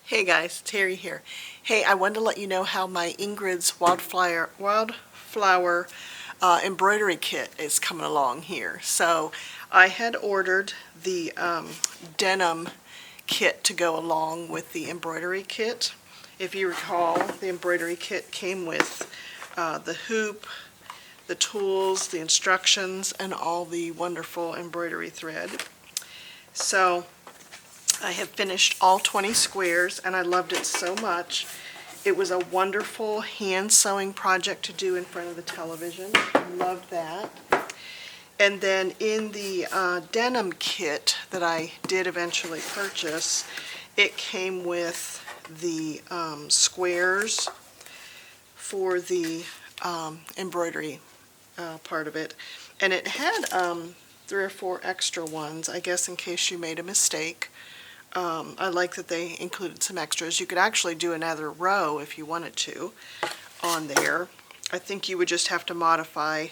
Hey guys, Terry here. Hey, I wanted to let you know how my Ingrid's wildflower embroidery kit is coming along here. So I had ordered the denim kit to go along with the embroidery kit. If you recall, the embroidery kit came with the hoop, the tools, the instructions, and all the wonderful embroidery thread. So I have finished all 20 squares and I loved it so much. It was a wonderful hand sewing project to do in front of the television. Loved that. And then in the denim kit that I did eventually purchase, it came with the squares for the embroidery part of it. And it had 3 or 4 extra ones, I guess in case you made a mistake. I like that they included some extras. You could actually do another row if you wanted to on there. I think you would just have to modify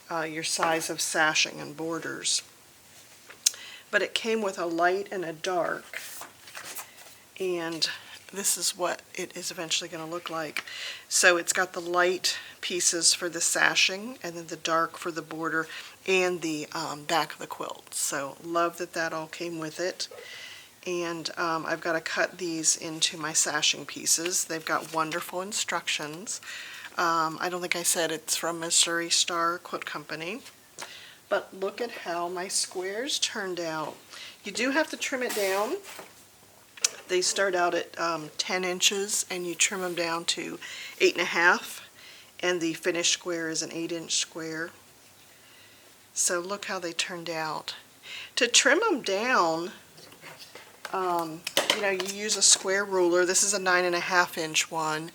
your size of sashing and borders. But it came with a light and a dark, and this is what it is eventually going to look like. So it's got the light pieces for the sashing and then the dark for the border and the back of the quilt. So love that that all came with it. And I've got to cut these into my sashing pieces. They've got wonderful instructions. I don't think I said it's from Missouri Star Quilt Company. But look at how my squares turned out. You do have to trim it down. They start out at 10 inches and you trim them down to 8.5. And the finished square is an 8-inch square. So look how they turned out. To trim them down, you use a square ruler. This is a 9.5-inch one.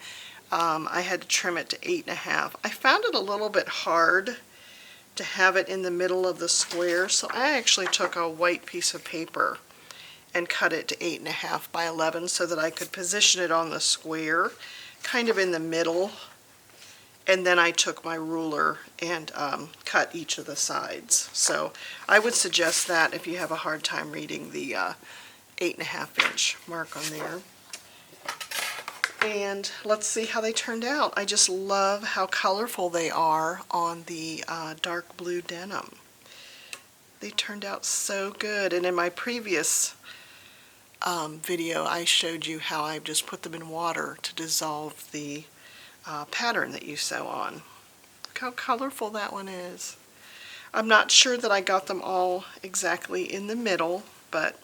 I had to trim it to 8.5. I found it a little bit hard to have it in the middle of the square, so I actually took a white piece of paper and cut it to 8.5 by 11 so that I could position it on the square, kind of in the middle. And then I took my ruler and cut each of the sides. So I would suggest that if you have a hard time reading the 8.5-inch mark on there. And let's see how they turned out. I just love how colorful they are on the dark blue denim. They turned out so good. And in my previous video I showed you how I just put them in water to dissolve the pattern that you sew on. Look how colorful that one is. I'm not sure that I got them all exactly in the middle, but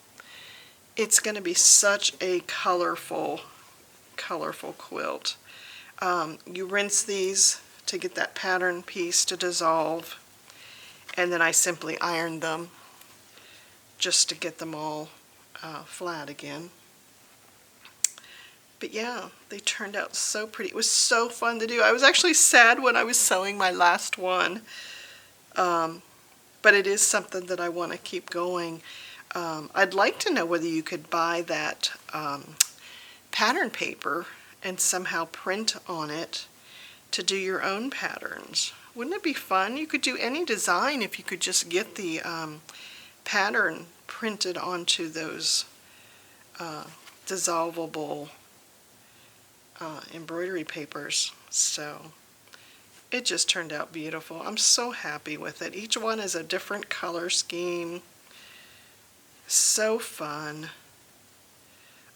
it's going to be such a colorful quilt. You rinse these to get that pattern piece to dissolve, and then I simply iron them just to get them all flat again. But yeah, they turned out so pretty. It was so fun to do. I was actually sad when I was sewing my last one, but it is something that I want to keep going. I'd like to know whether you could buy that pattern paper and somehow print on it to do your own patterns. Wouldn't it be fun? You could do any design if you could just get the pattern printed onto those dissolvable embroidery papers. So it just turned out beautiful. I'm so happy with it. Each one is a different color scheme. So fun.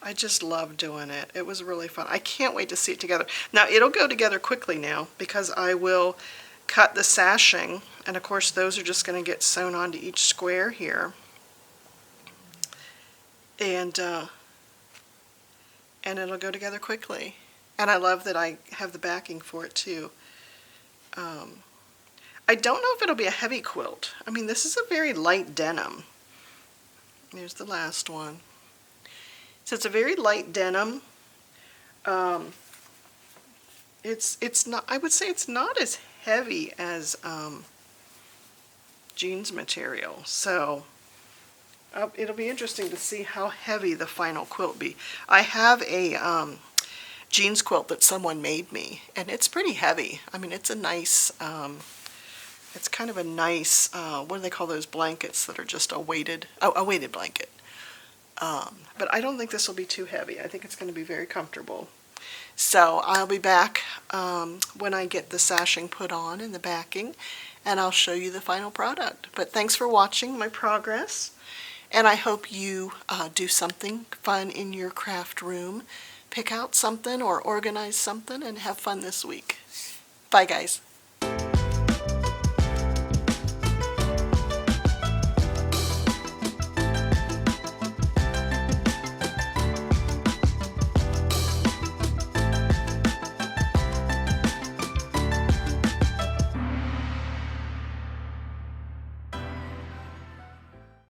I just love doing it. It was really fun. I can't wait to see it together. Now it'll go together quickly now because I will cut the sashing, and of course those are just going to get sewn onto each square here. And it'll go together quickly. And I love that I have the backing for it too. I don't know if it'll be a heavy quilt. I mean, this is a very light denim. There's the last one. So it's a very light denim. It's not. I would say it's not as heavy as jeans material. So it'll be interesting to see how heavy the final quilt be. I have a jeans quilt that someone made me, and it's pretty heavy. I mean, it's a nice. It's kind of a nice. What do they call those blankets that are just a weighted? Oh, a weighted blanket. But I don't think this will be too heavy. I think it's going to be very comfortable. So I'll be back when I get the sashing put on and the backing, and I'll show you the final product. But thanks for watching my progress, and I hope you do something fun in your craft room. Pick out something or organize something and have fun this week. Bye, guys.